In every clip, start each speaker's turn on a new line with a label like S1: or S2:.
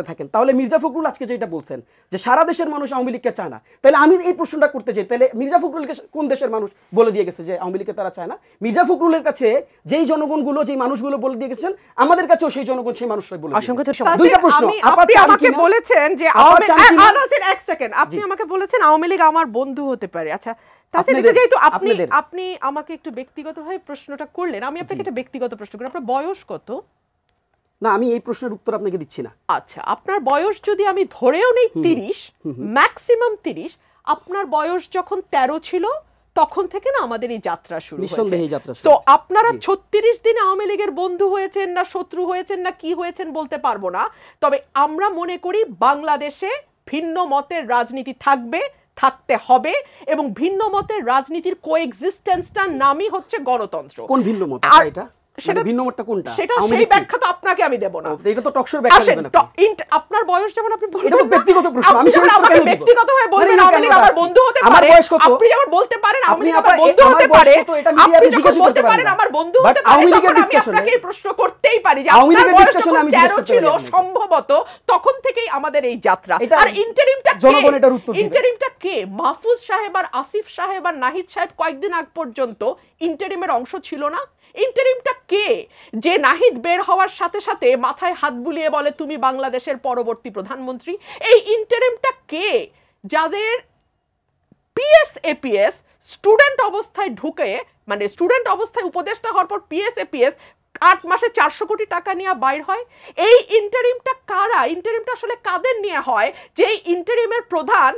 S1: থাকেন তাহলে মির্জা ফখরুল আজকে যেটা বলছেন যে সারা দেশের মানুষ আওয়ামী লীগকে চায় না, তাহলে আমি এই প্রশ্নটা করতে চাই, তাহলে মির্জা ফখরুলকে কোন দেশের মানুষ বলে দিয়ে গেছে যে আওয়ামী লীগকে তারা চায় না? মির্জা ফখরুলের কাছে যেই জনগণগুলো যেই মানুষগুলো বলে দিয়ে গেছেন, আমাদের কাছেও সেই জনগণ সেই মানুষরাই বলে দিয়েছে। দুইটা প্রশ্ন।
S2: আপনি আমাকে বলেছেন যে এক সেকেন্ড, আপনি আমাকে বলেছেন আওয়ামী লীগ আমার বন্ধু হতে পারে। আচ্ছা যেহেতু আপনি আমাকে একটু ব্যক্তিগতভাবে প্রশ্নটা করলেন, আমি আপনাকে একটা ব্যক্তিগত প্রশ্ন করি। আপনার বয়স কত?
S1: না, আমি এই প্রশ্নের উত্তর আপনাকে দিচ্ছি না।
S2: আচ্ছা, আপনার বয়স যদি আমি ধরেও নেই 30, ম্যাক্সিমাম 30, আপনার বয়স যখন 13 ছিল তখন থেকে না আমাদের এই যাত্রা শুরু হয়েছে। তো আপনারা 36 দিন আওয়ামী লীগের বন্ধু হয়েছেন না শত্রু হয়েছেন না কি হয়েছেন বলতে পারবো না, তবে আমরা মনে করি বাংলাদেশে ভিন্ন মতের রাজনীতি থাকবে, থাকতে হবে, এবং ভিন্ন মতের রাজনীতির কোএক্সিস্টেন্সটার নামই হচ্ছে গণতন্ত্র।
S1: কোন ভিন্ন মত এটা? সেটা ভিন্ন মতটা কোনটা?
S2: সেটা সেই ব্যাখ্যা তো আপনাকে আমি দেব না।
S1: এটা তো টকশোর ব্যাখ্যা দেবেন আপনি।
S2: আপনার বয়স যেমন আপনি বললেন,
S1: এটা তো ব্যক্তিগত প্রশ্ন, আমি সেটা কেন দিব?
S2: ব্যক্তিগতভাবে বলবেন আওয়ামী লীগ আমার বন্ধু হতে পারে।
S1: আমার বয়স কত?
S2: আপনি যেমন বলতে পারেন আওয়ামী লীগ আমার বন্ধু হতে পারে, এটা মিডিয়াতে জিজ্ঞাসা করতে পারেন আমার বন্ধু হতে পারে।
S1: আওয়ামী লীগের ডিসকাশনে
S2: আপনাকে প্রশ্ন করতেই পারি যে
S1: আওয়ামী লীগের ডিসকাশনে আমি জিজ্ঞাসা করতে
S2: ছিল সম্ভবত তখন থেকেই আমাদের এই যাত্রা। আর ইন্টারিমটা
S1: জনগণ এটার উত্তর দিবে।
S2: ইন্টারিমটা কে? মাহফুজ সাহেব আর আসিফ সাহেব আর নাহিদ সাহেব কয়েকদিন আগ পর্যন্ত ইন্টারিমের অংশ ছিল না? ইন্টারিমটা কে যে নাহিদ বের হওয়ার সাথে সাথে মাথায় হাত বুলিয়ে বলে তুমি বাংলাদেশের পরবর্তী প্রধানমন্ত্রী? এই ইন্টারিমটা কে যাদের পিএস এপিএস স্টুডেন্ট অবস্থায় ঢুকে, মানে স্টুডেন্ট অবস্থায় উপদেষ্টা হওয়ার পর পিএস এপিএস 8 মাসে 400 কোটি টাকা নিয়ে বাইর হয়? এই ইন্টারিমটা কারা? ইন্টারিমটা আসলে কাদের নিয়ে হয় যে ইন্টারিমের প্রধান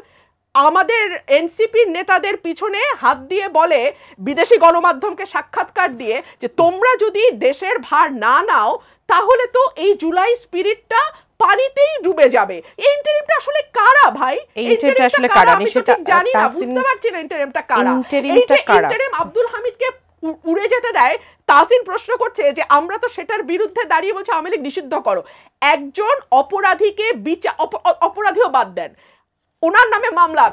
S2: আমাদের এনসিপির নেতাদের পিছনে হাত দিয়ে বলে, বিদেশি গণমাধ্যমকে সাক্ষাৎকার দিয়ে, যে তোমরা যদি দেশের ভার না নাও তাহলে তো এই জুলাই স্পিরিটটা পানিতেই ডুবে যাবে। এই ইন্টারিমটা আসলে কারা ভাই?
S3: এই ইন্টারিমটা আসলে কারা? আমি সেটা
S2: জানি না, বুঝতে পারছি না ইন্টারিমটা কারা। ইন্টারিম আব্দুল হামিদকে উড়ে যেতে দেয়। তাসিন প্রশ্ন করছে যে আমরা তো সেটার বিরুদ্ধে দাঁড়িয়ে বলছে আওয়ামী লীগ নিষিদ্ধ করো। একজন অপরাধীকে অপরাধীও বাদ দেন, ওনার নামে মামলা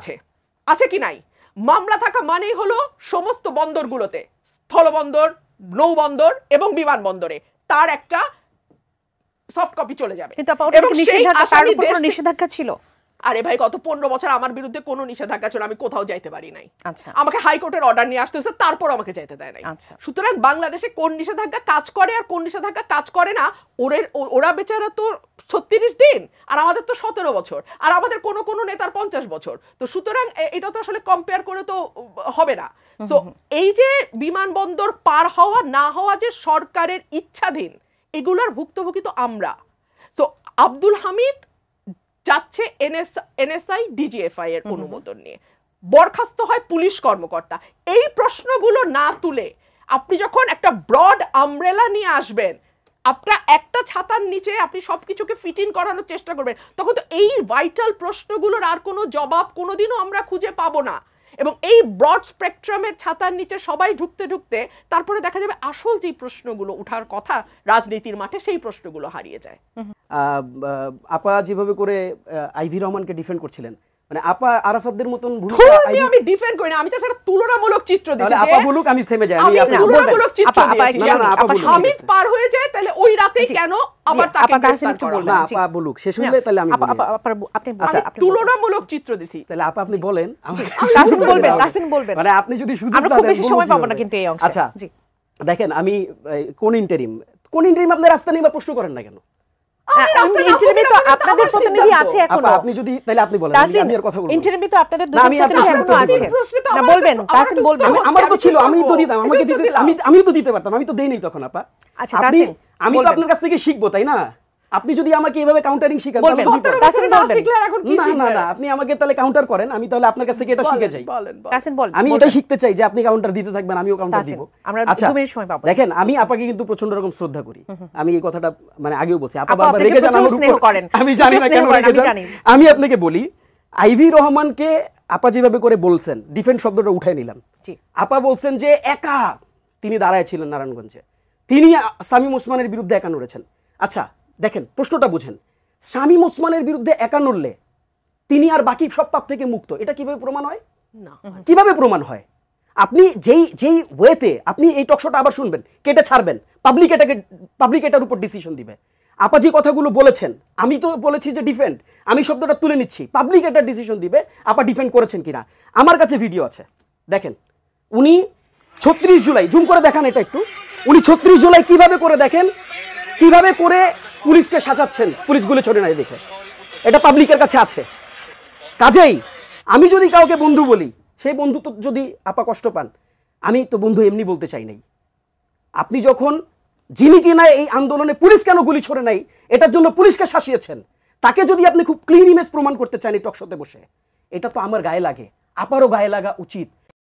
S2: আছে কি নাই? মামলা থাকা মানেই হলো সমস্ত বন্দরগুলোতে, স্থলবন্দর, নৌবন্দর এবং বিমানবন্দরে তার একটা সফট কপি চলে যাবে।
S3: এবং নিষেধাজ্ঞা ছিল।
S2: আরে ভাই, গত 15 বছর আমার বিরুদ্ধে কোনো নিষেধাজ্ঞা ছিল, আমি কোথাও যাইতে পারি নাই। আমাকে হাইকোর্টের অর্ডার নিয়ে আসতে হয়েছে, তারপর আমাকে যাইতে দেয় নাই। সুতরাং বাংলাদেশে কোন নিষেধাজ্ঞা কাজ করে আর কোন নিষেধাজ্ঞা কাজ করে না, ওরা বেচারা তো 36 দিন আর আমাদের তো 17 বছর, আর আমাদের কোন কোন নেতার 50 বছর। তো সুতরাং এটা তো আসলে কম্পেয়ার করে তো হবে না। তো এই যে বিমানবন্দর পার হওয়া না হওয়া যে সরকারের ইচ্ছাধীন, এগুলার ভুক্তভোগী তো আমরা। তো আব্দুল হামিদ যাচ্ছে এনএসআই ডিজিএফআই এর অনুমোদন নিয়ে, বরখাস্ত হয় পুলিশ কর্মকর্তা। এই প্রশ্নগুলো না তুলে আপনি যখন একটা ব্রড আমব্রেলা নিয়ে আসবেন, আপনার একটা ছাতার নিচে আপনি সবকিছুকে ফিট ইন করানোর চেষ্টা করবেন, তখন তো এই ভাইটাল প্রশ্নগুলোর আর কোনো জবাব কোনোদিনও আমরা খুঁজে পাবো না। এবং এই ব্রড স্পেকট্রামের ছাতার নিচে সবাই ঢুকতে ঢুকতে তারপরে দেখা যাবে আসল যে প্রশ্নগুলো উঠার কথা রাজনীতির মাঠে, সেই প্রশ্নগুলো হারিয়ে যায়।
S1: আপা যেভাবে করে আইভি রহমানকে ডিফেন্ড করছিলেন, মানে আপা আরাফাতদের মতন
S2: আমি ডিফেন্ড করি না, আমি জাস্ট একটা তুলনামূলক চিত্র দিয়েছি।
S1: আপা বলুক, আমি থেমে যাই।
S2: আমি তুলনামূলক চিত্র দিয়েছি। হামিদ পার হয়ে যায়, তাহলে ওই রাতেই কেন আবার তাকে গ্রেফতার করা হলো?
S1: না, আপা বলুক, শেষ হলে তাহলে আমি
S2: আপনি তুলনামূলক চিত্র দিছি।
S1: তাহলে আপা আপনি বলেন,
S3: তাসিন বলবেন।
S1: মানে আপনি যদি সুযোগ
S3: আমরা খুব বেশি সময় পাবো না কিন্তু এই অংশে।
S1: আচ্ছা দেখেন, আমি কোন ইন্টারিম আপনি রাস্তা নিয়ে প্রশ্ন করেন না কেন?
S3: ইন্টারিমে তো আপনাদের প্রতিনিধি আছে এখনো।
S1: আপনি যদি তাইলে আপনি বলেন, আমি আর কথা বলবো।
S3: ইন্টারিমে তো আপনাদের দুটো প্রতিনিধি এখনো আছে। না বলবেন, তাসিন বলবেন।
S1: আমার তো ছিল, আমি তো দিতাম, আমাকে দিতে আমিও তো দিতে পারতাম, আমি তো দেই নাই তখন আপা।
S3: আচ্ছা তাসিন,
S1: আমি তো আপনার কাছ থেকে শিখবো, তাই না? আপনি যদি আমাকে এইভাবে কাউন্টারিং শিখান
S3: তাহলে তাসিন বলবেন।
S1: না আপনি আমাকে তাহলে কাউন্টার করেন, আমি তাহলে আপনার কাছ থেকে এটা শিখে যাই।
S3: তাসিন বলেন।
S1: আমি এটাই শিখতে চাই যে আপনি কাউন্টার দিতে থাকবেন, আমিও কাউন্টার দিব।
S3: আচ্ছা 2 মিনিট সময় পাবো।
S1: দেখেন, আমি আপাকে কিন্তু প্রচন্ড রকম শ্রদ্ধা করি। আমি এই কথাটা মানে আগেও বলছি, আপা বারবার রেগে যান আমার উপর। আমি জানি না কেন রেগে যান। আমি আপনাকে বলি, আইভি রহমানকে আপা যেভাবে করে বলছেন, ডিফেন্স শব্দটা উঠাই নিলাম। আপা বলছেন যে একা তিনি দাঁড়ায় ছিলেন নারায়ণগঞ্জে, তিনি শামীম ওসমানের বিরুদ্ধে একা লড়েছেন। আচ্ছা দেখেন, প্রশ্নটা বুঝেন, শামীম ওসমানের বিরুদ্ধে একা লড়লে তিনি আর বাকি সব পাপ থেকে মুক্ত, এটা কিভাবে প্রমাণ হয়? কিভাবে প্রমাণ হয়? আপনি যেই ওয়েতে আপনি এই টকশোটা আবার শুনবেন, কেটে ছাড়বেন, পাবলিক এটার উপর ডিসিশন দিবে। আপা যে কথাগুলো বলেছেন, আমি তো বলেছি যে ডিফেন্ড, আমি শব্দটা তুলে নিচ্ছি, পাবলিক একটা ডিসিশন দিবে আপা ডিফেন্ড করেছেন কিনা। আমার কাছে ভিডিও আছে, দেখেন উনি 36 জুলাই, জুম করে দেখান এটা একটু, উনি 36 জুলাই কিভাবে করে দেখেন, কিভাবে করে পুলিশকে সাজাচ্ছেন, পুলিশ গুলি ছড়ে নাই দেখে, এটা পাবলিকের কাছে আছে। কাজেই আমি যদি কাউকে বন্ধু বলি, সেই বন্ধু তো যদি আপা কষ্ট পান, আমি তো বন্ধু এমনি বলতে চাই নাই। আপনি যখন যিনি কিনা এই আন্দোলনে পুলিশ কেন গুলি ছড়ে নাই এটার জন্য পুলিশকে শাসিয়েছেন, তাকে যদি আপনি খুব ক্লিন ইমেজ প্রমাণ করতে চান এই টকশোতে বসে, এটা তো আমার গায়ে লাগে, আপারও গায়ে লাগা উচিত।